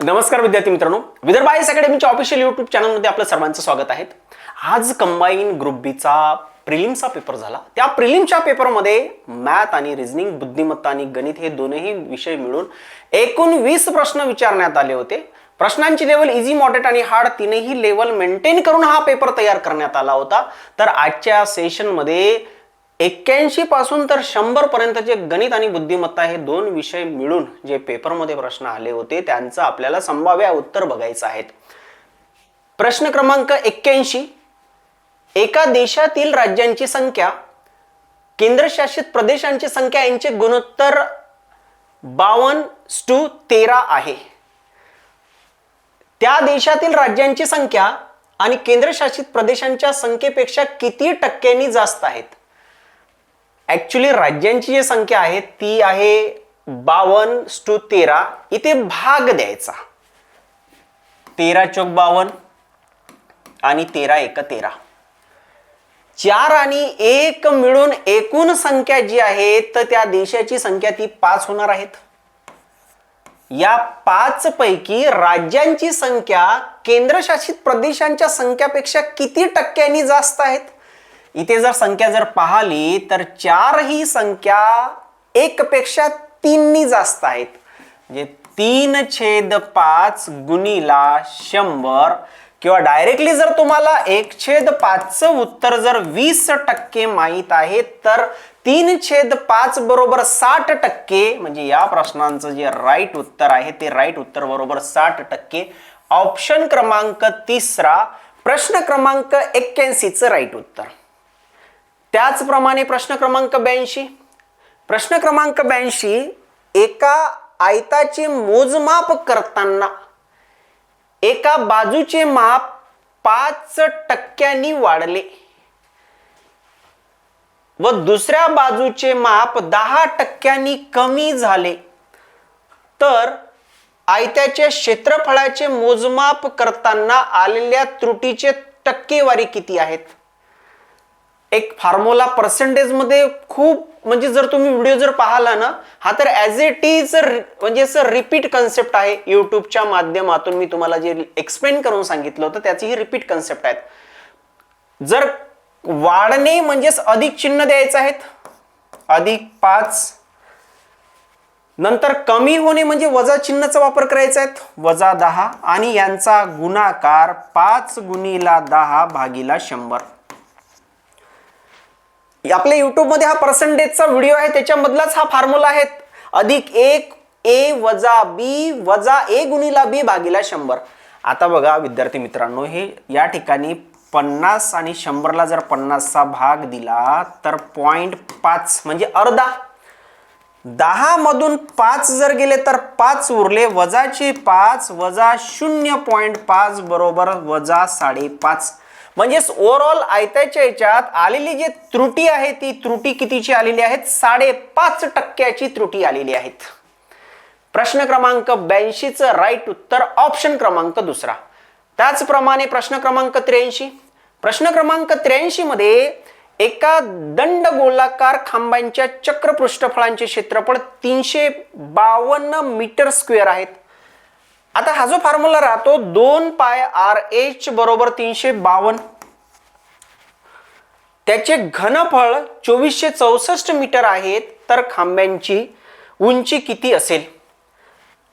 नमस्कार विद्यार्थी मित्रांनो, विदर्भ आयएस अकॅडमीच्या ऑफिशियल यूट्यूब चॅनलमध्ये आपलं सर्वांचं स्वागत आहे. आज कंबाईन ग्रुप बी चा प्रिलिम्सचा पेपर झाला. त्या प्रिलिम्सच्या पेपरमध्ये मॅथ आणि रिझनिंग, बुद्धिमत्ता आणि गणित हे दोनही विषय मिळून एकूण 20 प्रश्न विचारण्यात आले होते. प्रश्नांची लेवल इझी, मॉडरेट आणि हार्ड तीनही लेवल मेंटेन करून हा पेपर तयार करण्यात आला होता. तर आजच्या सेशनमध्ये 81 पासून तर 100 पर्यंतचे गणित आणि बुद्धिमत्ता हे दोन विषय मिळून जे पेपरमध्ये प्रश्न आले होते त्यांचं आपल्याला संभाव्य उत्तर बघायचं आहे. प्रश्न क्रमांक 81, एका देशातील राज्यांची संख्या, केंद्रशासित प्रदेशांची संख्या यांचे गुणोत्तर 52:13 आहे. त्या देशातील राज्यांची संख्या आणि केंद्रशासित प्रदेशांच्या संख्येपेक्षा किती टक्क्यांनी जास्त आहेत? ऍक्च्युली राज्यांची जी संख्या आहे ती आहे 52:13. इथे भाग द्यायचा, 13 चौक 52 आणि 13 एक 13. 4 आणि 1 मिळून एकूण संख्या जी आहे तर त्या देशाची संख्या ती 5 होणार आहेत. या 5 पैकी राज्यांची संख्या केंद्रशासित प्रदेशांच्या संख्यापेक्षा किती टक्क्यांनी जास्त आहेत? इथे जर संख्या जर पाहिली तर 4 ही संख्या 1 पेक्षा 3 नी जास्त आहेत. म्हणजे 3/5 गुणिला 100 किंवा डायरेक्टली जर तुम्हाला 1/5 उत्तर जर 20% माहित आहे तर 3/5 बरोबर 60%. म्हणजे या प्रश्नांचं जे राईट उत्तर आहे ते राईट उत्तर बरोबर 60%. ऑप्शन क्रमांक 3 प्रश्न क्रमांक 81 चं राईट उत्तर. त्याचप्रमाणे प्रश्न क्रमांक 82. प्रश्न क्रमांक 82, एका आयताचे मोजमाप करताना एका बाजूचे माप 5% वाढले व दुसऱ्या बाजूचे माप 10% कमी झाले तर आयताच्या क्षेत्रफळाचे मोजमाप करताना आलेल्या त्रुटीचे टक्केवारी किती आहेत? एक फॉर्म्युला पर्सेंटेज मध्ये खूप, म्हणजे जर तुम्ही व्हिडिओ जर पाहिला ना, हा तर ॲज इट इज म्हणजे रिपीट कन्सेप्ट आहे. युट्यूबच्या माध्यमातून मी तुम्हाला जे एक्सप्लेन करून सांगितलं होतं त्याची ही रिपीट कन्सेप्ट आहे. जर वाढणे म्हणजेच अधिक चिन्ह द्यायचं आहे, +5. नंतर कमी होणे म्हणजे वजा चिन्हाचा वापर करायचा आहे, -10. आणि यांचा गुणाकार 5 गुणिला 10 भागिला 100. आपल्या युट्यूब मध्ये हा पर्सेंटेजचा व्हिडिओ आहे, त्याच्यामधलाच हा फॉर्म्युला आहे. +1a वजा b वजा a गुणिला b भागिला 100. आता बघा विद्यार्थी मित्रांनो, हे या ठिकाणी 50 आणि 100ला जर 50 चा भाग दिला तर 0.5 म्हणजे अर्धा. 10 मधून 5 जर गेले तर 5 उरले, वजाचे 5 वजा 0.5 बरोबर वजा 5.5. म्हणजेच ओव्हरऑल आयताच्या याच्यात आलेली जी त्रुटी आहे ती त्रुटी कितीची आलेली आहेत? 5.5% त्रुटी आलेली आहेत. प्रश्न क्रमांक 82 चं राईट उत्तर ऑप्शन क्रमांक 2. त्याचप्रमाणे प्रश्न क्रमांक 83. प्रश्न क्रमांक 83 मध्ये एका दंडगोलाकार खांबांच्या चक्र पृष्ठफळांचे क्षेत्रफळ 352 मीटर स्क्वेअर आहेत. आता हा जो फॉर्म्युला राहतो 2πrh बरोबर 352. त्याचे घनफळ 2464 मीटर आहेत तर खांबांची उंची किती असेल?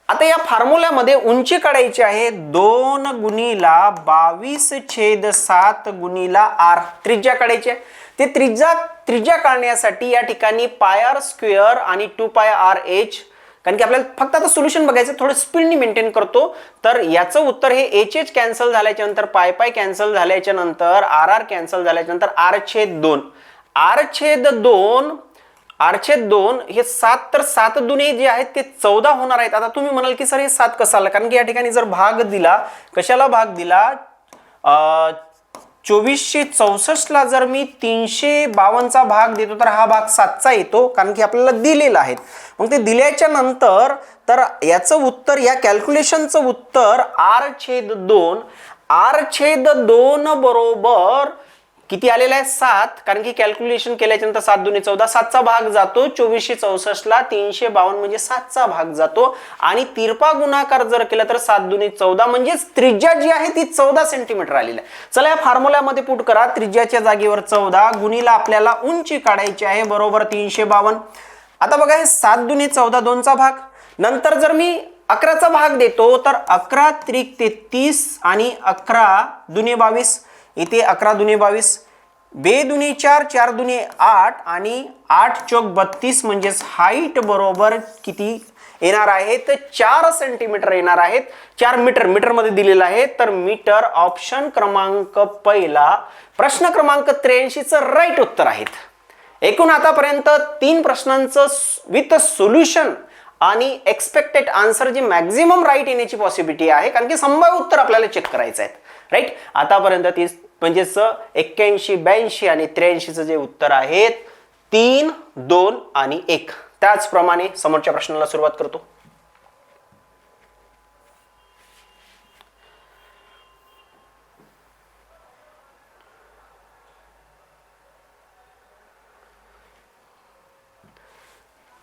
आता या फॉर्म्युल्यामध्ये उंची काढायची आहे 2 गुणिला 22/7 गुणिला r. त्रिज्या काढायची आहे. ते त्रिज्या काढण्यासाठी या ठिकाणी πr² आणि 2πrh, कारण की आपल्याला फक्त आता सोल्युशन बघायचं, थोडं स्पीडनी मेंटेन करतो. तर याचं उत्तर हे h कॅन्सल झाल्याच्या नंतर पाय कॅन्सल झाल्याच्या नंतर r कॅन्सल झाल्याच्या नंतर r/2 हे 7 तर 7 दुने जे आहेत ते 14 होणार आहेत. आता तुम्ही म्हणाल की सर हे 7 कसं आलं? कारण की या ठिकाणी जर भाग दिला, कशाला भाग दिला? 2464 ला जर मी 352 चा भाग देतो तर हा भाग 7 चा येतो, कारण की आपल्याला दिलेला आहे. मग ते दिल्याच्या नंतर तर याचं उत्तर, या कॅल्क्युलेशनचं उत्तर r/2 बरोबर किती आलेला आहे 7, कारण की कॅल्क्युलेशन केल्याच्यानंतर 7 दुने 14, 7चा भाग जातो 2464 ला, 352 म्हणजे 7चा भाग जातो आणि तिरपा गुणाकार जर केला तर 7 दुने 14 म्हणजे त्रिज्या जी आहे ती 14 सेंटीमीटर आलेली आहे. चला या फॉर्म्युल्यामध्ये पुट करा. त्रिज्याच्या जागेवर 14 गुणीला आपल्याला उंची काढायची आहे बरोबर 352. आता बघा हे 7 दुने 14 2चा भाग, नंतर जर मी 11चा भाग देतो तर 11 त्रिक 33 आणि 11 दुने 22, इथे 11 दुने 22, 2 दुने 4, 4 दुने 8 आणि 8 चौक 32 म्हणजेच हाईट बरोबर किती येणार आहे तर 4 सेंटीमीटर येणार आहेत. 4 मीटर, मीटर मध्ये दिलेलं आहे तर मीटर ऑप्शन क्रमांक पहिला प्रश्न क्रमांक 83 चं राईट उत्तर आहेत. एकूण आतापर्यंत 3 प्रश्नांचं विथ सोल्युशन आणि एक्सपेक्टेड आन्सर जे मॅक्झिमम राईट येण्याची पॉसिबिलिटी आहे, कारण की संभाव्य उत्तर आपल्याला चेक करायचं आहे. राईट, आतापर्यंत 30 म्हणजेच 81, 82 आणि 83चं जे उत्तर आहेत 3, 2 आणि 1. त्याचप्रमाणे समोरच्या प्रश्नाला सुरुवात करतो.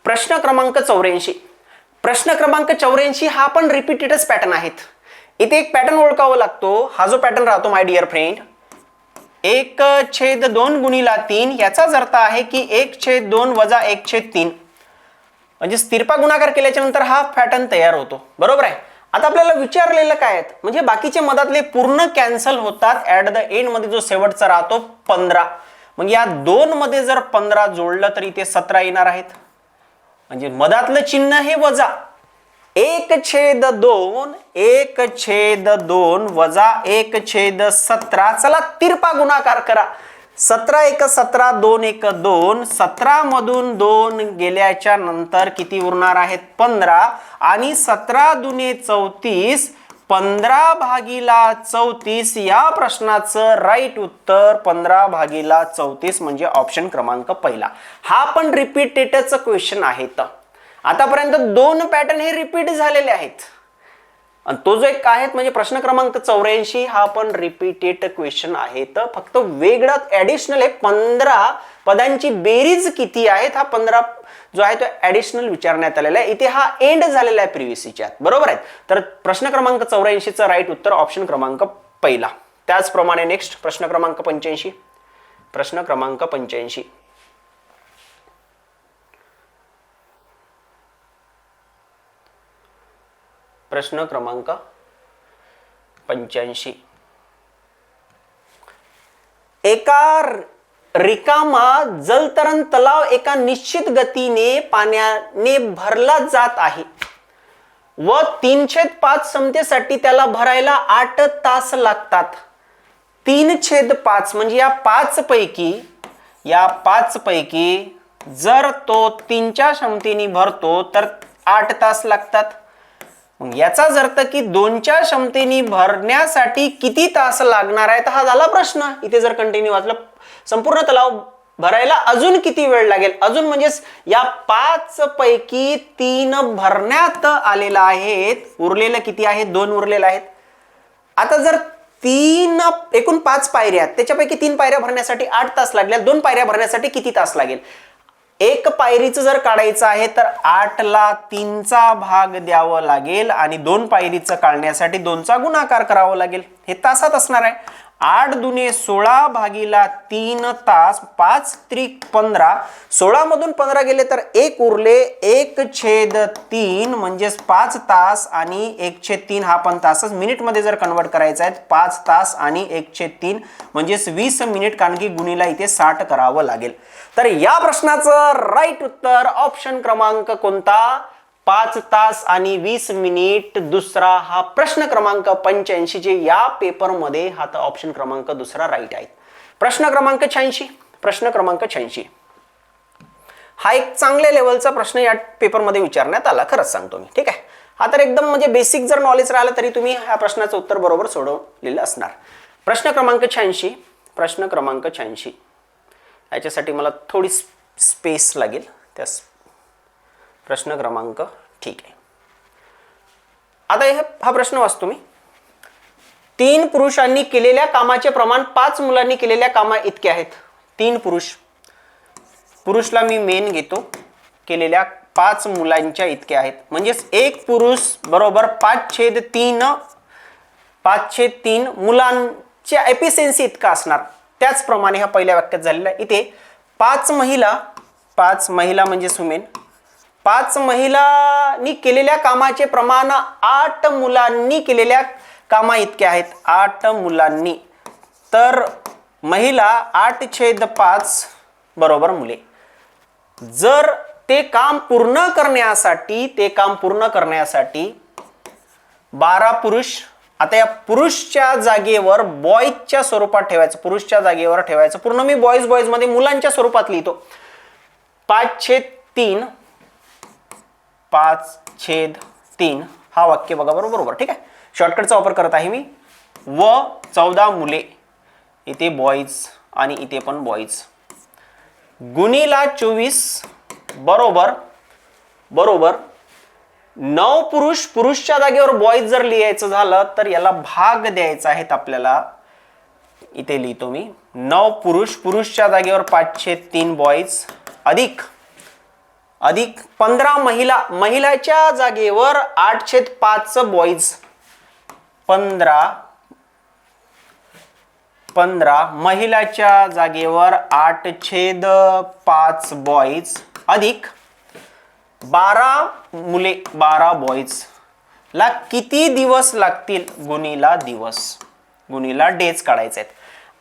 प्रश्न क्रमांक 84. प्रश्न क्रमांक 84 हा पण रिपीटेडच पॅटर्न आहेत. इथे एक पॅटर्न ओळखावा लागतो. हा जो पॅटर्न राहतो माय डिअर फ्रेंड, 1/2 गुणीला 3 याचाच अर्थ आहे की 1/2 वजा 1/3 म्हणजे तिरपा गुणाकार केल्याच्या नंतर हा पॅटर्न तयार होतो. बरोबर आहे. आता आपल्याला विचारलेलं काय आहे म्हणजे बाकीचे मधातले पूर्ण कॅन्सल होतात. ऍट द एंड मध्ये जो शेवटचा राहतो 15, म्हणजे या 2 मध्ये जर 15 जोडलं तर इथे 17 येणार आहेत. म्हणजे मधातलं चिन्ह हे वजा 1/2 1/2 वजा 1/17. चला तिरपा गुणाकार करा. 17 1 17, 2 1 2, 17 मधून 2 गेल्याच्या नंतर किती उरणार आहेत 15 आणि 17 दुने 34, 15/34. या प्रश्नाचं राईट उत्तर 15/34 म्हणजे ऑप्शन क्रमांक पहिला. हा पण रिपीटेडच क्वेश्चन आहे. आतापर्यंत 2 पॅटर्न हे रिपीट झालेले आहेत आणि तो जो एक आहे म्हणजे प्रश्न क्रमांक 84 हा पण रिपीटेड क्वेश्चन आहे. तर फक्त वेगळं ऍडिशनल आहे 15 पदांची बेरीज किती आहेत हा 15 जो आहे तो ऍडिशनल विचारण्यात आलेला आहे. इथे हा एंड झालेला आहे प्रिव्हियसच्या. बरोबर आहे. तर प्रश्न क्रमांक 84 चं राईट उत्तर ऑप्शन क्रमांक पहिला. त्याचप्रमाणे नेक्स्ट प्रश्न क्रमांक 85. प्रश्न क्रमांक 85. प्रश्न क्रमांक 85. एका रिकामा जलतरण तलाव एका निश्चित गतीने पाण्याने भरला जात आहे व 3/5 क्षमतेसाठी त्याला भरायला 8 तास लागतात. 3/5 म्हणजे या 5 पैकी जर तो 3च्या क्षमतेने भरतो तर 8 तास लागतात. याचाच अर्थ की 2च्या क्षमतेने भरण्यासाठी किती तास लागणार आहेत हा झाला प्रश्न. इथे जर कंटिन्यू वाचलं संपूर्ण तलाव भरायला अजून किती वेळ लागेल, अजून म्हणजे या 5 पैकी 3 भरण्यात आलेला आहेत, उरलेलं किती आहे 2 उरलेलं आहेत. आता जर 3 एकूण 5 पायऱ्या आहेत त्याच्यापैकी 3 पायऱ्या भरण्यासाठी 8 तास लागल्या, 2 पायऱ्या भरण्यासाठी किती तास लागेल. एक पायरीचं जर काढायचं आहे तर 8 ला 3चा भाग द्यावं लागेल आणि 2 पायरीचं काढण्यासाठी 2चा गुणाकार करावा लागेल. हे तासात असणार आहे. 8 दुने 16 भागीला 3 तास, 5 त्रिक 15, 16 मधून 15 गेले तर 1 उरले, 1/3 म्हणजेच 5 तास आणि 1/3 हा पण तासच. मिनिट मध्ये जर कन्वर्ट करायचा आहे 5 तास आणि 1/3 म्हणजेच 20 मिनिट, कारण की गुणीला इथे 60 करावं लागेल. तर या प्रश्नाचं राईट उत्तर ऑप्शन क्रमांक कोणता 5 तास आणि 20 मिनिट. दुसरा हा प्रश्न क्रमांक 85 जे या पेपर मध्ये हा तर ऑप्शन क्रमांक दुसरा राईट आहे. प्रश्न क्रमांक 86. प्रश्न क्रमांक 86 हा एक चांगल्या लेवलचा प्रश्न या पेपर मध्ये विचारण्यात आला, खरंच सांगतो मी. ठीक आहे. हा तर एकदम म्हणजे बेसिक जर नॉलेज राहिलं तरी तुम्ही ह्या प्रश्नाचं उत्तर बरोबर सोडवलेलं असणार. प्रश्न क्रमांक 86. प्रश्न क्रमांक 86 याच्यासाठी मला थोडी स्पेस लागेल. त्या प्रश्न क्रमांक ठीक आहे. आता हा प्रश्न वाचतो मी. 3 पुरुषांनी केलेल्या कामाचे प्रमाण 5 मुलांनी केलेल्या कामा इतके आहेत. 3 पुरुषला मी मेन घेतो, केलेल्या 5 मुलांच्या इतके आहेत. म्हणजेच एक पुरुष बरोबर 5/3 मुलांच्या एफिशियन्सी इतका असणार. त्याचप्रमाणे हा पहिल्या वाक्यात झालेला आहे. इथे 5 महिला म्हणजे सुमेन, 5 महिलांनी केलेल्या कामाचे प्रमाण 8 मुलांनी केलेल्या कामा इतके आहेत. 8 मुलांनी, तर महिला 8/5 बरोबर मुले. जर ते काम पूर्ण करण्यासाठी 12 पुरुष, आता या पुरुषच्या जागेवर बॉयजच्या स्वरूपात ठेवायचं, पूर्ण मी बॉयज मध्ये मुलांच्या स्वरूपात लिहितो. 5/3 हा वाक्य बघा बरोबर. ठीक आहे, शॉर्टकटचा वापर करत आहे मी. व 14 मुले, इथे बॉयज आणि इथे पण बॉयज, गुणीला 24 बरोबर 9 पुरुषच्या जागेवर बॉयज जर लिहायचं झालं तर याला भाग द्यायचा आहेत आपल्याला. इथे लिहितो मी 9 पुरुषच्या जागेवर 5/3 बॉयज अधिक 15 महिलाच्या जागेवर 8/5 बॉयज. 15 महिलाच्या जागेवर 8/5 बॉयज अधिक 12 मुले 12 बॉयज ला किती दिवस लागतील, गुणीला डेज काढायचे आहेत.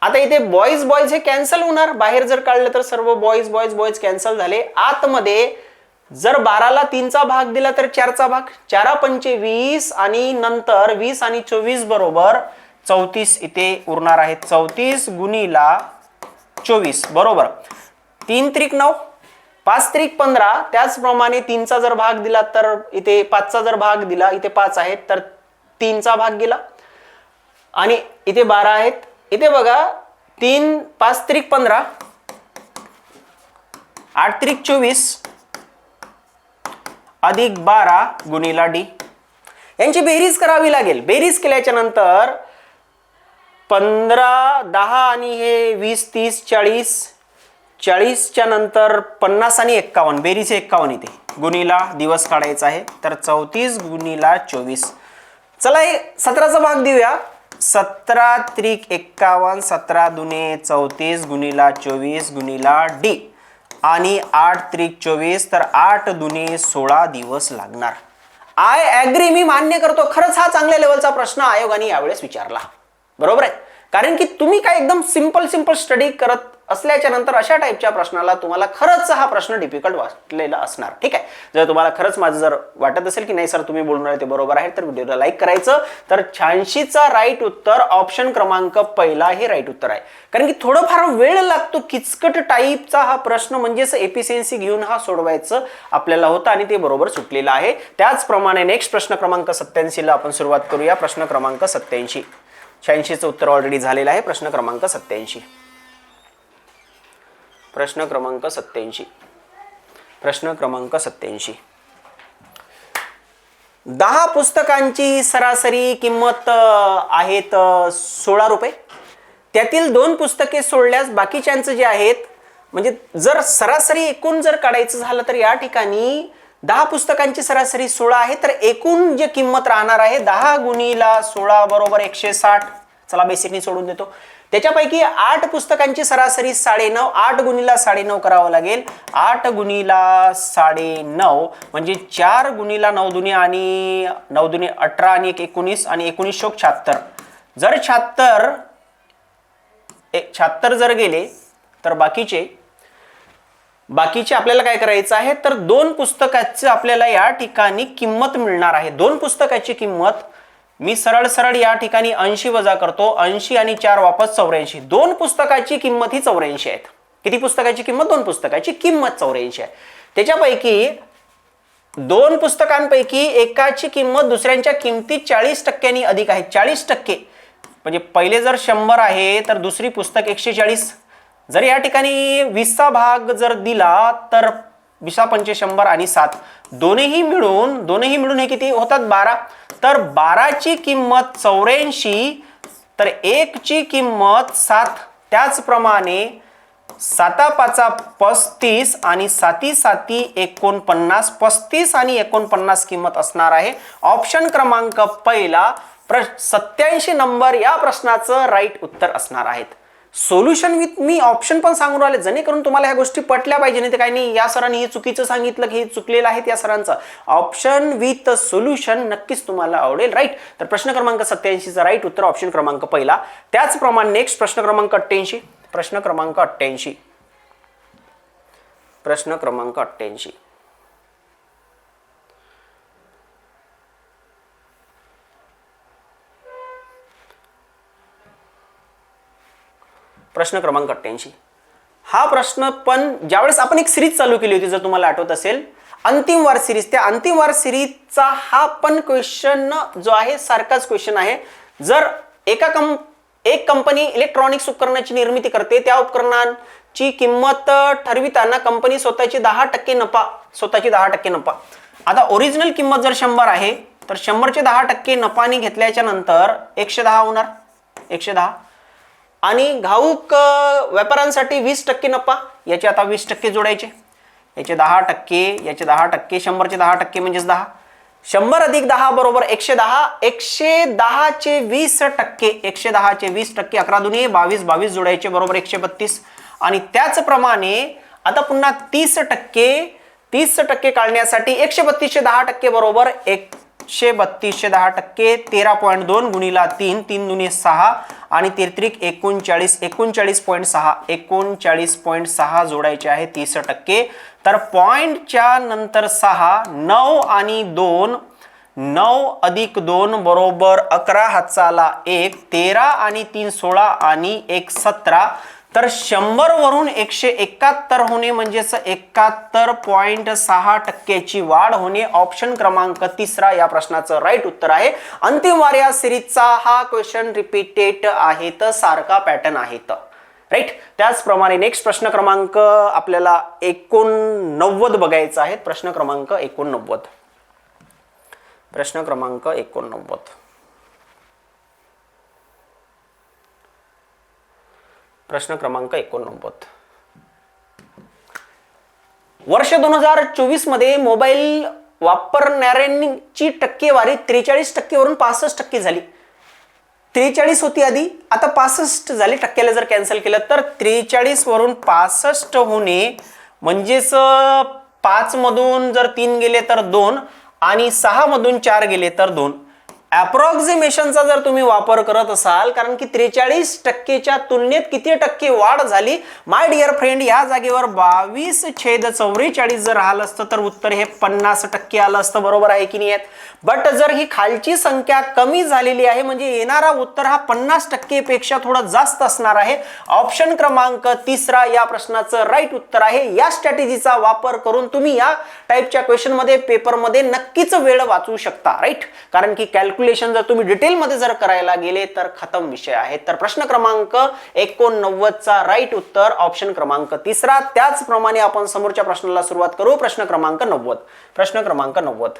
आता इथे बॉयज हे कॅन्सल होणार, बाहेर जर काढलं तर सर्व बॉयज कॅन्सल झाले. आतमध्ये जर 12ला 3चा भाग दिला तर 4चा भाग, 4×5 20 आणि नंतर 20 आणि 24 बरोबर 34 इथे उरणार आहे. 34 गुणीला 24 बरोबर 3×3 9, 5×3 15. त्याचप्रमाणे 3चा जर भाग दिला तर इथे 5चा जर भाग दिला, इथे 5 आहेत तर 3चा भाग गेला आणि इथे 12 आहेत. इथे बघा 5×3 15, 8×3 24 अधिक 12 गुणीला डी. यांची बेरीज करावी लागेल. बेरीज केल्याच्या नंतर 15 10 आणि हे 20 30 40च्या नंतर 50 आणि 51, बेरीज 51 इथे गुणीला दिवस काढायचा आहे. तर 34 गुणीला 24. चला हे 17चा भाग देऊया. 17×3 51, 17 दुने 34 गुणीला 24 गुणीला डी आणि 8×3 24, तर 8 दुने 16 दिवस लागणार. आय ऍग्री, मी मान्य करतो. खरंच हा चांगल्या लेवलचा प्रश्न आयोगाने यावेळेस विचारला. बरोबर आहे, कारण की तुम्ही काय एकदम सिंपल स्टडी करत असल्याच्या नंतर अशा टाईपच्या प्रश्नाला तुम्हाला खरंच हा प्रश्न डिफिकल्ट वाटलेला असणार. ठीक आहे, जर तुम्हाला खरंच माझं जर वाटत असेल की नाही सर तुम्ही बोलणार आहे ते बरोबर आहे तर व्हिडिओला लाईक करायचं. तर 86चा राईट उत्तर ऑप्शन क्रमांक पहिला हे राईट उत्तर आहे. कारण की थोडंफार वेळ लागतो, किचकट टाईपचा हा प्रश्न म्हणजेच एफिशियन्सी घेऊन हा सोडवायचं आपल्याला होतं आणि ते बरोबर सुटलेलं आहे. त्याचप्रमाणे नेक्स्ट प्रश्न क्रमांक 87ला आपण सुरुवात करूया. प्रश्न क्रमांक 87. 86चं उत्तर ऑलरेडी झालेलं आहे. प्रश्न क्रमांक 87. प्रश्न क्रमांक 87. 10 पुस्तकांची सरासरी किंमत आहेत 16 रुपये. त्यातील 2 पुस्तके सोडल्यास बाकीच्यांचं जे आहेत, म्हणजे जर सरासरी एकूण जर काढायचं झालं तर या ठिकाणी 10 पुस्तकांची सरासरी 16 आहे. तर एकूण जे किंमत राहणार आहे 10 गुणीला 16 बरोबर 160. चला बेसिकली सोडून देतो. त्याच्यापैकी 8 पुस्तकांची सरासरी 9.5, 8 गुणीला 9.5 करावं लागेल. 8 गुणीला 9.5 म्हणजे 4 गुणीला 9 दुने आणि 9 दुने 18 आणि 19 आणि 19 शोक 76. जर 76 जर गेले तर बाकीचे आपल्याला काय करायचं आहे, तर 2 पुस्तकाची आपल्याला या ठिकाणी किंमत मिळणार आहे. 2 पुस्तकाची किंमत मी सरळ या ठिकाणी 80 वजा करतो. 80 आणि 4 वापस 84. 2 पुस्तकाची किंमत ही 84 आहेत. किती पुस्तकाची किंमत? 2 पुस्तकाची किंमत 84 आहे. त्याच्यापैकी 2 पुस्तकांपैकी एकाची किंमत दुसऱ्यांच्या किमतीत 40% अधिक आहे. 40% म्हणजे पहिले जर 100 आहे तर दुसरी पुस्तक 140. जर या ठिकाणी 20चा भाग जर दिला तर 20×5 100 आणि 7 दोन्ही मिळून हे किती होतात? 12. तर 12ची किंमत 84 तर 1 ची किंमत 7, त्याचप्रमाणे 7 5 35 आणि 7 7 49, 35 आणि 49 किंमत असणार आहे. ऑप्शन क्रमांक पहिला 87 नंबर या प्रश्नाचं राईट उत्तर असणार आहेत. सोल्युशन विथ मी ऑप्शन पण सांगून राहिले जेणेकरून तुम्हाला ह्या गोष्टी पटल्या पाहिजे. नाही तर काही नाही या सरांनी हे चुकीचं सांगितलं की हे चुकलेलं आहे या सरांचं. ऑप्शन विथ सोल्युशन नक्कीच तुम्हाला आवडेल. राईट, तर प्रश्न क्रमांक 87 चा राईट उत्तर ऑप्शन क्रमांक पहिला. त्याचप्रमाणे नेक्स्ट प्रश्न क्रमांक 88. प्रश्न क्रमांक 88. प्रश्न क्रमांक 88. प्रश्न क्रमांक 88. हा प्रश्न पण ज्यावेळेस आपण एक सिरीज चालू केली होती, जर तुम्हाला आठवत असेल, अंतिम वार सिरीज, त्या अंतिम वार सिरीजचा हा पण क्वेश्चन जो आहे सारखाच क्वेश्चन आहे. जर एक कंपनी इलेक्ट्रॉनिक्स उपकरणाची निर्मिती करते, त्या उपकरणाची किंमत ठरविताना कंपनी स्वतःची 10% नफा. आता ओरिजिनल किंमत जर 100 आहे तर 100चे 10% नफाने घेतल्याच्या नंतर 110 होणार. 110 आणि घाऊक व्यापाऱ्यांसाठी 20% नफा. याचे आता 20% जोडायचे, याचे 10%, याचे 10%, 100चे 10% म्हणजेच 10. 100 अधिक 10 बरोबर 110. 110 चे 20%, 110 चे 20%, 11 दुनी 22, 22 जोडायचे बरोबर 132. आणि त्याचप्रमाणे आता पुन्हा 30% काढण्यासाठी 132 चे 10% बरोबर 132 चे 10%, 13.2 गुणिला 3, 3 दुनी 6 आणि 33 39, 39.6, 39.6 जोडायचे आहे 30%. तर पॉइंटच्या नंतर 6, 9 आणि 2, 9 अधिक 2 बरोबर 11 हाताला 1, 13 आणि 3 16 आणि 1 17. तर 100 वरून 171 होणे म्हणजेच 71.6% ची वाढ होणे. ऑप्शन क्रमांक तिसरा या प्रश्नाचं राईट उत्तर आहे. अंतिम वार या सिरीजचा हा क्वेश्चन रिपीटेड आहे, तर सारखा पॅटर्न आहे. राईट, त्याचप्रमाणे नेक्स्ट प्रश्न क्रमांक आपल्याला 89 बघायचा आहे. प्रश्न क्रमांक 89. प्रश्न क्रमांक 89. प्रश्न क्रमांक 89. वर्ष 2024 मध्ये मोबाईल वापरणाऱ्यांची टक्केवारी 43% वरून 65% झाली. 43 होती आधी, आता 65 झाली. टक्क्याला जर कॅन्सल केलं तर 43 वरून 65 होणे म्हणजेच 5 मधून जर 3 गेले तर 2 आणि 6 मधून 4 गेले तर 2. अप्रॉक्सिमेशनचा जर तुम्ही वापर करत असाल, कारण की 43%च्या तुलनेत किती टक्के वाढ झाली माय डिअर फ्रेंड, या जागेवर 22/44 जर राहिलं असतं तर उत्तर हे 50% आलं असतं. बरोबर आहे की नाही? बट जर ही खालची संख्या कमी झालेली आहे म्हणजे येणारा उत्तर हा 50% पेक्षा थोडं जास्त असणार आहे. ऑप्शन क्रमांक तिसरा या प्रश्नाचं राईट उत्तर आहे. या स्ट्रॅटेजीचा वापर करून तुम्ही या टाइपच्या क्वेश्चन मध्ये पेपर मध्ये नक्कीच वेळ वाचवू शकता. राईट, कारण की कॅल्क्युलेशन जर तुम्ही डिटेल मध्ये जर करायला गेले तर खतम विषय आहे. तर प्रश्न क्रमांक 89 चा राईट उत्तर ऑप्शन क्रमांक तिसरा. त्याचप्रमाणे आपण समोरच्या प्रश्नाला सुरुवात करू. प्रश्न क्रमांक 90. प्रश्न क्रमांक 90.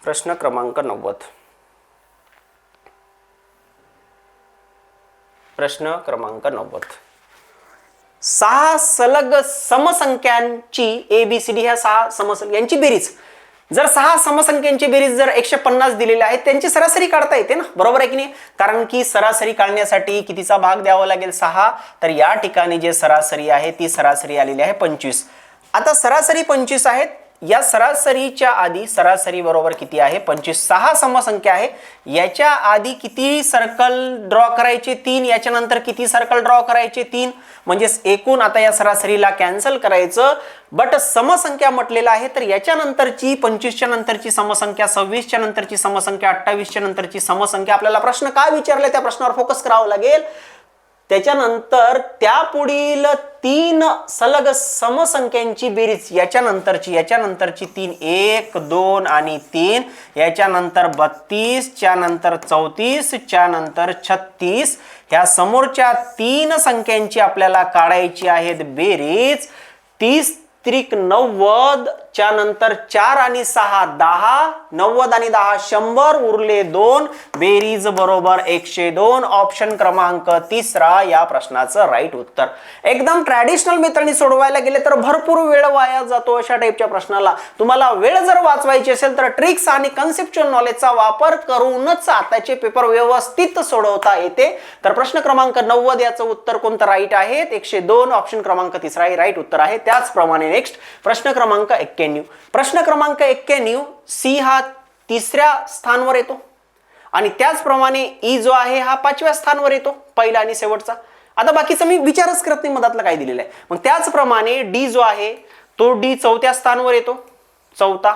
प्रश्न क्रमांक 90. प्रश्न क्रमांक 90. 6 सलग समसंख्यांची ABCD ह्या 6 समसंख्यांची बेरीज, जर 6 समसंख्यांची बेरीज जर 150 दिलेल्या आहेत त्यांची सरासरी काढता येते ना. बरोबर आहे की नाही? कारण की सरासरी काढण्यासाठी कितीचा भाग द्यावा लागेल? 6. तर या ठिकाणी जे सरासरी आहे ती सरासरी आलेली आहे 25. आता सरासरी 25 आहेत. या सरासरीच्या आधी सरासरी बरोबर किती आहे? 25. 6 समसंख्या आहे. याच्या आधी किती सर्कल ड्रॉ करायचे? 3. याच्या नंतर किती सर्कल ड्रॉ करायचे? 3. म्हणजे एकूण आता या सरासरीला कॅन्सल करायचं. बट समसंख्या म्हटलेला आहे तर याच्या नंतरची 25च्या नंतरची समसंख्या, 26च्या नंतरची समसंख्या, 28च्या नंतरची समसंख्या. आपल्याला प्रश्न काय विचारले त्या प्रश्नावर फोकस करावं लागेल. त्याच्यानंतर त्या पुढील 3 सलग समसंख्यांची बेरीज, याच्यानंतरची 3, 1 2 आणि 3, याच्यानंतर 32, च्या नंतर 34, च्या नंतर 36. ह्या समोरच्या 3 संख्यांची आपल्याला काढायची आहेत बेरीज. 30 त्रिक 90 च्या नंतर 4 आणि 6 10, 90 आणि 10 100, उरले 2, बेरीज बरोबर 102. ऑप्शन क्रमांक 3 या प्रश्नाचं राईट उत्तर. एकदम ट्रॅडिशनल मेथडने सोडवायला गेले तर भरपूर वेळ वाया जातो अशा टाइपच्या प्रश्नाला. तुम्हाला वेळ जर वाचवायची असेल तर ट्रिक्स आणि कन्सेप्च्युअल नॉलेजचा वापर करूनच आताचे पेपर व्यवस्थित सोडवता येते. तर प्रश्न क्रमांक 90 याचं उत्तर कोणतं राईट आहे? 102. ऑप्शन क्रमांक 3 हे राईट उत्तर आहे. त्याचप्रमाणे नेक्स्ट प्रश्न क्रमांक 91. प्रश्न क्रमांक 91 सी हा 3ऱ्या स्थानावर येतो आणि त्याचप्रमाणे ई जो आहे हा 5व्या स्थानावर येतो, पहिला आणि शेवटचा. आता बाकीचं मी विचारच करत नाही मधातलं काय दिलेलं आहे. मग त्याचप्रमाणे डी जो आहे तो डी 4थ्या स्थानावर येतो, चौथा.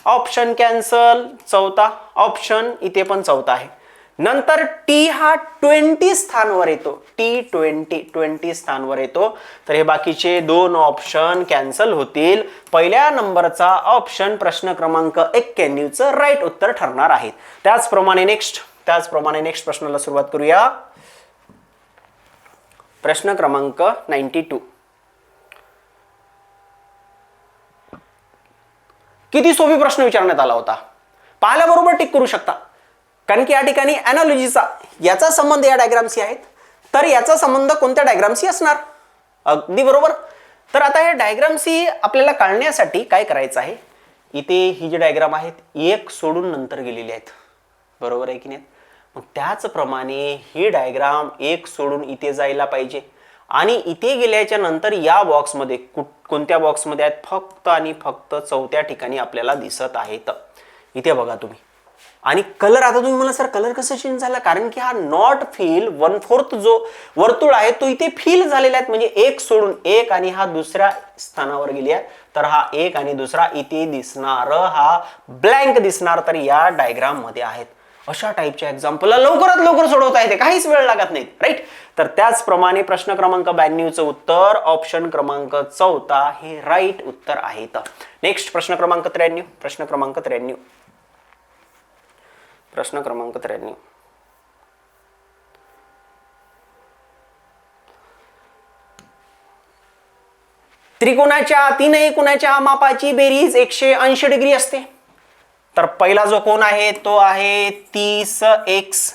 ऑप्शन कॅन्सल, चौथा ऑप्शन इथे पण चौथा आहे. नंतर टी हा 20 स्थानावर येतो, टी 20 स्थानावर येतो. तर हे बाकीचे 2 ऑप्शन कॅन्सल होतील. पहिल्या नंबरचा ऑप्शन प्रश्न क्रमांक 91 चं राईट उत्तर ठरणार आहे. त्याचप्रमाणे नेक्स्ट प्रश्नाला सुरुवात करूया. प्रश्न क्रमांक 92. किती सोपी प्रश्न विचारण्यात आला होता, पाहिल्याबरोबर टिक करू शकता. कारण की या ठिकाणी अनालॉजीचा याचा संबंध या डायग्रामशी आहेत, तर याचा संबंध कोणत्या डायग्रामशी असणार? अगदी बरोबर. तर आता या डायग्रामशी आपल्याला कळण्यासाठी काय करायचं आहे, इथे ही जी डायग्राम आहेत एक सोडून नंतर गेलेली आहेत, बरोबर आहे की नाही? मग त्याचप्रमाणे ही डायग्राम एक सोडून इथे जायला पाहिजे आणि इथे गेल्याच्या नंतर या बॉक्समध्ये कोणत्या बॉक्समध्ये आहेत? फक्त आणि फक्त 4थ्या ठिकाणी आपल्याला दिसत आहेत. इथे बघा तुम्ही. आणि कलर, आता तुम्ही मला सर कलर कसं चेंज झाला? कारण की हा नॉट फिल 1/4 जो वर्तुळ आहे तो इथे फिल झालेला आहे, म्हणजे एक सोडून एक आणि हा दुसऱ्या स्थानावर गेली आहे. तर हा एक आणि दुसरा इथे दिसणार हा ब्लँक दिसणार. तर या डायग्राम मध्ये आहेत. अशा टाइपच्या एक्झाम्पलला लवकरात लवकर सोडवता येते, काहीच वेळ लागत नाही, राईट? तर त्याचप्रमाणे प्रश्न क्रमांक 92 चं उत्तर ऑप्शन क्रमांक 4 हे राईट उत्तर आहे. नेक्स्ट प्रश्न क्रमांक 93. प्रश्न क्रमांक 93. त्रिकोणाच्या तीनही कोणाच्या मापाची बेरीज 180 डिग्री असते. तर पहिला जो कोन आहे तो आहे 30x,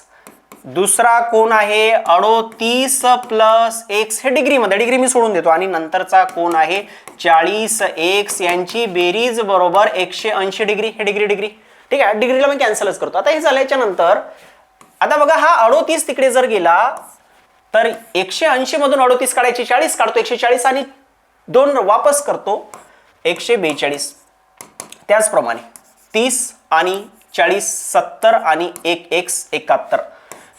दुसरा कोन आहे 38 + x, हे डिग्री मध्ये, डिग्री मी सोडून देतो, आणि नंतरचा कोन आहे 40x, यांची बेरीज बरोबर 180 डिग्री, हे डिग्री डिग्री, ठीक आहे. डिग्रीला मी कॅन्सलच करतो. आता हे झाल्याच्या नंतर आता बघा हा 38 तिकडे जर गेला तर 180 मधून 38 काढायचे, 40 काढतो, 140 आणि 2 वापस करतो 142. त्याचप्रमाणे 30 आणि 40 70 आणि 1 x 71.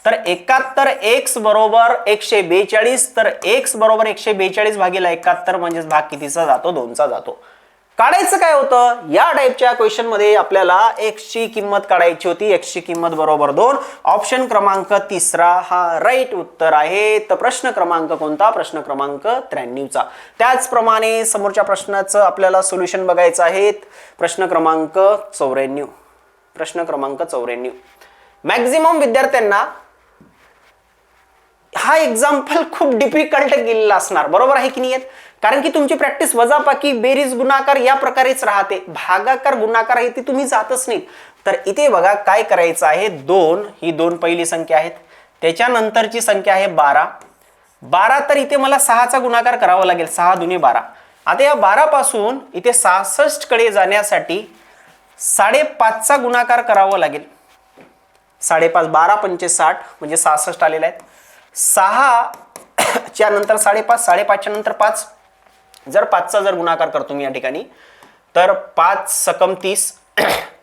तर 71x बरोबर 142, तर x बरोबर 142 भागिले 71, म्हणजेच भाग कितीचा जातो? 2चा जातो. काढायचं काय होतं या टाइपच्या क्वेश्चन मध्ये? आपल्याला x ची किंमत काढायची होती. x ची किंमत बरोबर 2. ऑप्शन क्रमांक 3 हा राईट उत्तर आहे. तर प्रश्न क्रमांक कोणता? प्रश्न क्रमांक 93 चा. त्याचप्रमाणे समोरच्या प्रश्नाचं आपल्याला सोल्युशन बघायचं आहे. प्रश्न क्रमांक 94. प्रश्न क्रमांक 94. मॅक्झिमम विद्यार्थ्यांना हा एक्झाम्पल खूप डिफिकल्ट गेलेला असणार, बरोबर आहे की नाही? कारण की तुमची प्रॅक्टिस वजाबाकी बेरीज गुणाकार या प्रकारेच राहते. भागाकार गुणाकार आहे ती तुम्ही जातच नाही. तर इथे बघा काय करायचं आहे. 2 ही 2 पहिली संख्या आहेत, त्याच्यानंतरची संख्या आहे 12. तर इथे मला 6चा गुणाकार करावा लागेल, 6 दुनी 12. आता या 12 पासून इथे 66 कडे जाण्यासाठी 5.5चा गुणाकार करावा लागेल. 5.5 12 पंचे 60 म्हणजे 66 आलेला आहे. 6 च्या नंतर 5.5, 5.5 च्या नंतर 5. जर 5चा जर गुणाकार करतो मी या ठिकाणी तर 5 सकम 30,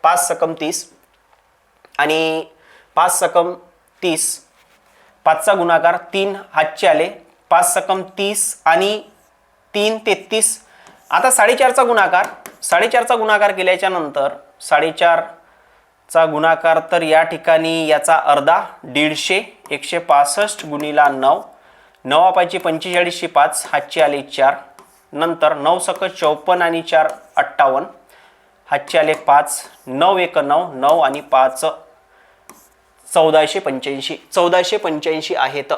5 सकम 30 आणि 5 सकम 30, 5चा गुणाकार 3 हातचे आले, 5 सकम 30 आणि 3 33. आता 4.5चा गुणाकार, 4.5चा गुणाकार केल्याच्या नंतर 4.5चा गुणाकार, तर या ठिकाणी याचा अर्धा 150, 165 गुणिला 9, 9 पायची 45 ची 5 हातची आले 4. नंतर 9 सक 54 आणि 4 58, हातचे आले 5, 9 1 9, 9 आणि 5 1485 आहेत.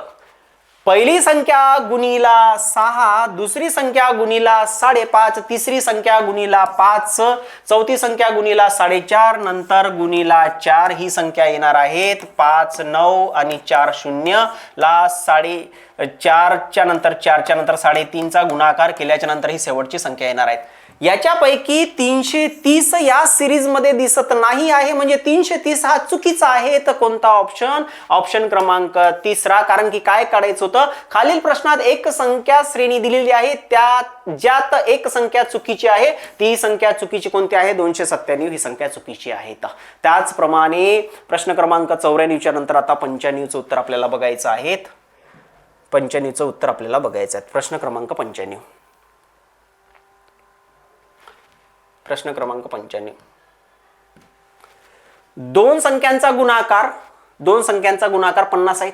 पहिली संख्या गुणिला 6, दुसरी संख्या गुणिला 5.5, तिसरी संख्या गुणिला 5, चौथी संख्या गुणिला 4.5, नंतर गुणिला 4 ही संख्या येणार आहेत. 5 9 आणि 4 0 ला 4.5 च्या नंतर 4 च्या नंतर 3.5 चा गुणाकार केल्याच्या नंतर ही शेवटची संख्या येणार आहेत. याच्यापैकी 330 या सिरीज मध्ये दिसत नाही आहे, म्हणजे 330 हा चुकीचा आहे. तर कोणता ऑप्शन? ऑप्शन क्रमांक 3. कारण की काय काढायचं होतं, खालील प्रश्नात एक संख्या श्रेणी दिलेली आहे, ज्यात एक संख्या चुकीची आहे. ती संख्या चुकीची कोणती आहे? 297 ही संख्या चुकीची आहे. त्याचप्रमाणे प्रश्न क्रमांक 94 च्या नंतर आता 95चं उत्तर आपल्याला बघायचं आहे. 95चं उत्तर आपल्याला बघायचं आहे. प्रश्न क्रमांक 95. प्रश्न क्रमांक 95. दोन संख्यांचा गुणाकार 50 आहेत.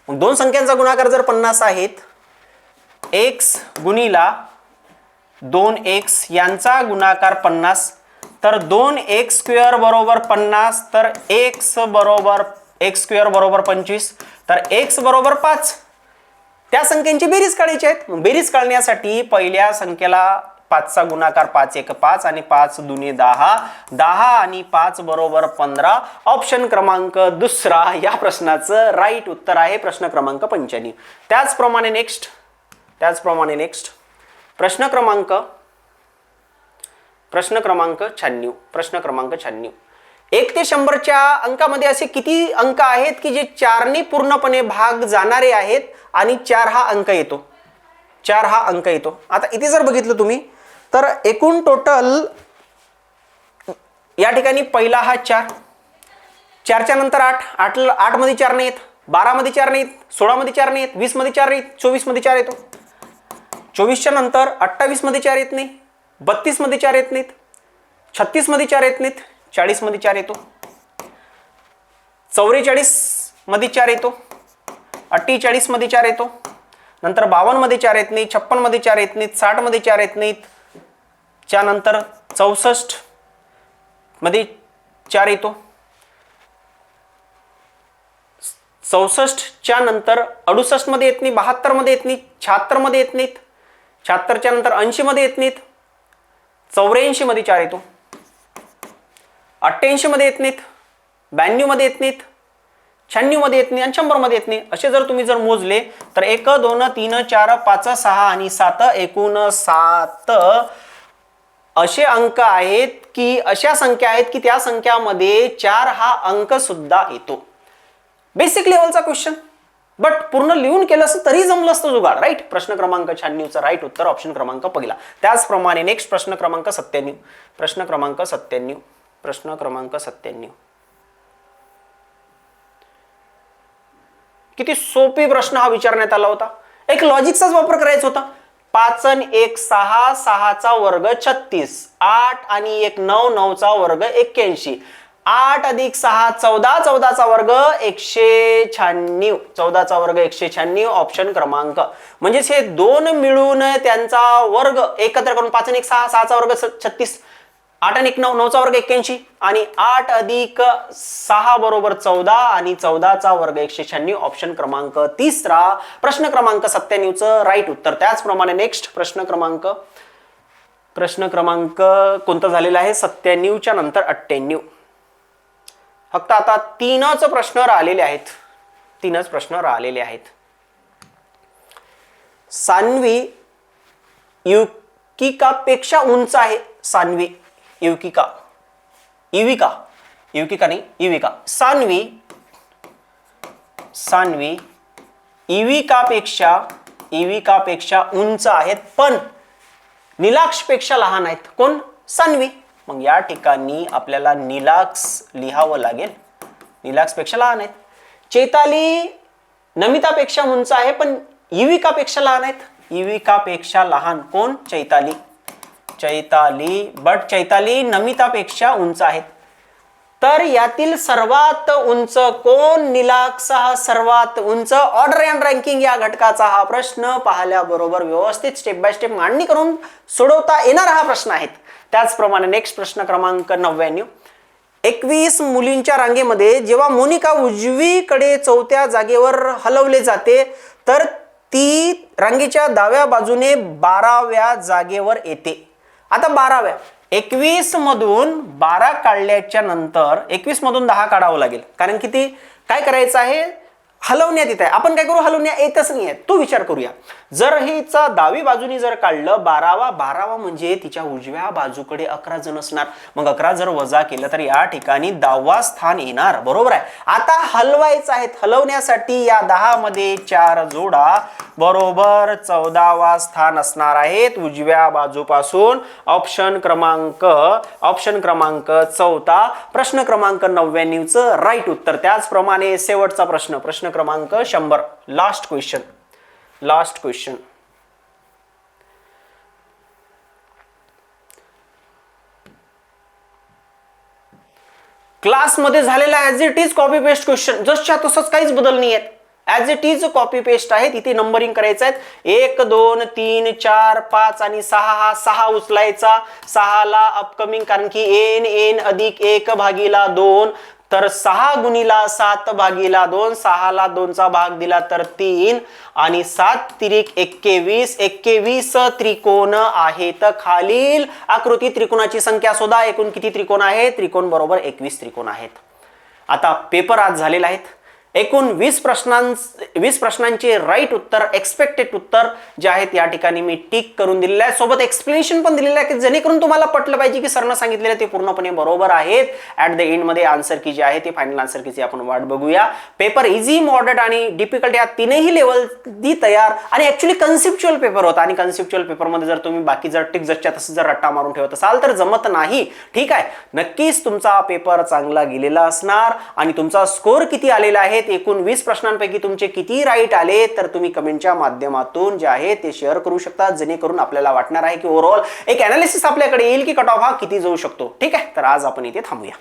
मग दोन संख्यांचा गुणाकार जर 50 आहेत, x गुणिला 2x यांचा गुणाकार 50, तर 2x² बरोबर 50, तर x स्क्वेअर बरोबर 25, तर x बरोबर 5. त्या संख्यांची बेरीज काढायची आहेत. बेरीज काढण्यासाठी पहिल्या संख्येला 5 चा गुणाकार 5 1 5 आणि 5 दुने 10, 10 आणि 5 बरोबर 15. ऑप्शन क्रमांक 2 या प्रश्नाचं राईट उत्तर आहे. प्रश्न क्रमांक 95. त्याचप्रमाणे नेक्स्ट प्रश्न क्रमांक 96. प्रश्न क्रमांक 96. 1 ते 100च्या अंकामध्ये असे किती अंक आहेत की जे 4 ने पूर्णपणे भाग जाणारे आहेत आणि 4 हा अंक येतो. आता इथे जर बघितलं तुम्ही तर एकूण टोटल या ठिकाणी पहिला हा 4, 4 च्या नंतर 8, 8 मध्ये 4 नाही येत, 12 मध्ये 4 नाही येत, 16 मध्ये 4 नाही येत, 20 मध्ये 4 नाही येत, 24 मध्ये 4 येतो, 24 च्या नंतर 28 मध्ये 4 येत नाही, 32 मध्ये 4 येत नाहीत, 36 मध्ये 4 येत नाहीत, 40 मध्ये 4 येतो, 44 मध्ये 4 येतो, 48 मध्ये 4 येतो, नंतर 52 मध्ये 4 येत नाही, 56 मध्ये 4 येत नाहीत, 60 मध्ये 4 येत नाहीत, त्यानंतर 64 मध्ये 4 येतो, 64 च्या नंतर 68 मध्ये येत नाही, 72 मध्ये येत नाही, 76 मध्ये येत नाहीत, 76 च्या नंतर 80 मध्ये येत नाहीत, 84 मध्ये 4 येतो, 88 मध्ये येत नाहीत, 92 मध्ये येत नाहीत, 96 मध्ये येत नाही आणि 100 मध्ये येत नाही. असे जर तुम्ही मोजले तर 1 2 3 4 5 6 आणि 7 एकूण 7 असे अंक आहेत की अशा संख्या आहेत की त्या संख्यामध्ये 4 हा अंक सुद्धा येतो. बेसिक लेवलचा क्वेश्चन, बट पूर्ण लिहून केलं असं तरी जमलं असतं जुगाड. राईट. प्रश्न क्रमांक 96 चा राईट उत्तर ऑप्शन क्रमांक 1. त्याचप्रमाणे नेक्स्ट प्रश्न क्रमांक 97. प्रश्न क्रमांक 97. किती सोपी प्रश्न हा विचारण्यात आला होता. एक लॉजिकचाच वापर करायचा होता. 5 आणि 1 6, 6 चा वर्ग 36, 8 आणि 1 9, 9 चा वर्ग 81, 8 अधिक 6 14, 14 चा वर्ग 196, 14 चा वर्ग 196. ऑप्शन क्रमांक म्हणजेच हे दोन मिळून त्यांचा वर्ग एकत्र करून 5 आणि 1 6, 6 चा वर्ग 36, 8 आणि 1 9, 9 चा वर्ग 81 आणि 8 अधिक 6 बरोबर 14 आणि 14 चा वर्ग 196. ऑप्शन क्रमांक 3 प्रश्न क्रमांक 97 चं राईट उत्तर. त्याचप्रमाणे नेक्स्ट प्रश्न क्रमांक कोणता झालेला आहे? 97 च्या नंतर 98. फक्त आता 3च प्रश्न राहिलेले आहेत. सान्वी युविकापेक्षा उंच आहे. सान्वी युविका सान्वी युविकापेक्षा उंच आहेत पण नीलाक्षपेक्षा लहान आहेत. कोण? सान्वी. मग या ठिकाणी आपल्याला नीलाक्ष लिहावं लागेल. नीलाक्षपेक्षा लहान आहेत. चैताली नमितापेक्षा उंच आहे पण युविकापेक्षा लहान आहेत. युविकापेक्षा लहान कोण? चैताली. बट चैताली नमितापेक्षा उंच आहेत. तर यातील सर्वात उंच कोण? नीलाक्ष हा सर्वात उंच. ऑर्डर अँड रँकिंग या घटकाचा हा प्रश्न पाहिल्याबरोबर व्यवस्थित स्टेप बाय स्टेप मांडणी करून सोडवता येणार हा प्रश्न आहे. त्याचप्रमाणे नेक्स्ट प्रश्न क्रमांक 99. 21 मुलींच्या रांगेमध्ये जेव्हा मोनिका उजवीकडे 4थ्या जागेवर हलवले जाते तर ती रांगेच्या डाव्या बाजूने 12व्या जागेवर येते. आता 12व्या 21 मधून 12 काढल्याच्या नंतर 21 मधून 10 काढावं लागेल, कारण की ती काय करायचं आहे, हलवण्यात येत आहे. आपण काय करू, हलवण्यात येतच नाही आहे, तो विचार करूया. जर हिचा डावी बाजूनी जर काढलं 12वा म्हणजे तिच्या उजव्या बाजूकडे 11 जण असणार. मग 11 जर वजा केलं तर या ठिकाणी 10वा स्थान येणार. बरोबर आहे. आता हलवायचं आहे, हलवण्यासाठी या 10 मध्ये 4 जोडा, बरोबर 14वा स्थान असणार आहेत उजव्या बाजूपासून. ऑप्शन क्रमांक 4, प्रश्न क्रमांक 99चं राईट उत्तर. त्याचप्रमाणे शेवटचा प्रश्न क्रमांक 100, लास्ट क्वेश्चन. क्लासमध्ये झालेला as it is copy paste question, जसच्या तसंच काहीच बदल नाही आहेत. As it is copy paste आहे. इथे नंबरिंग करायचं आहे. 1 2 3 4 5 आणि 6. हा 6 उचलायचा. 6ला अपकमिंग, कारण की n अधिक 1 भागीला 2, तर 6 गुणिला 7 भागीला 2. 6ला 2चा भाग दिला तर 3 आणि 7 तिरिक 21. 21 त्रिकोण आहेत. खालील आकृती त्रिकोणाची संख्या शोधा. एकूण किती त्रिकोण आहेत? त्रिकोण बरोबर 21 त्रिकोण आहेत. आता पेपर आज झालेला आहे. एकूण 20 प्रश्नांचे राईट उत्तर, एक्सपेक्टेड उत्तर जे आहेत या ठिकाणी मी टिक करून दिलेलं आहे. सोबत एक्सप्लेनेशन पण दिलेलं आहे की जेणेकरून तुम्हाला पटलं पाहिजे की सरनं सांगितलेलं ते पूर्णपणे बरोबर आहेत. ऍट द एंड मध्ये आन्सर की जे आहे ते फायनल आन्सर कीची आपण वाट बघूया. पेपर इझी, मॉडरेट आणि डिफिकल्ट या तीनही लेवल दी तयार आणि ऍक्च्युअली कन्सेप्च्युअल पेपर होता. आणि कन्सेप्च्युअल पेपरमध्ये जर तुम्ही बाकी जर टिक जसच्या तसं जर रट्टा मारून ठेवत असाल तर जमत नाही. ठीक आहे, नक्कीच तुमचा पेपर चांगला गेलेला असणार. आणि तुमचा स्कोर किती आलेला आहे, एकूण 20 प्रश्नांपैकी तुमचे किती राईट आले तर तुम्ही कमेंटच्या माध्यमातून जे आहे ते शेअर करू शकता, जेणेकरून आपल्याला वाटणार आहे की ओव्हरऑल एक अनालिसिस आपल्याकडे येईल की कट ऑफ हा किती जाऊ शकतो. ठीक आहे, तर आज आपण इथे थांबूया.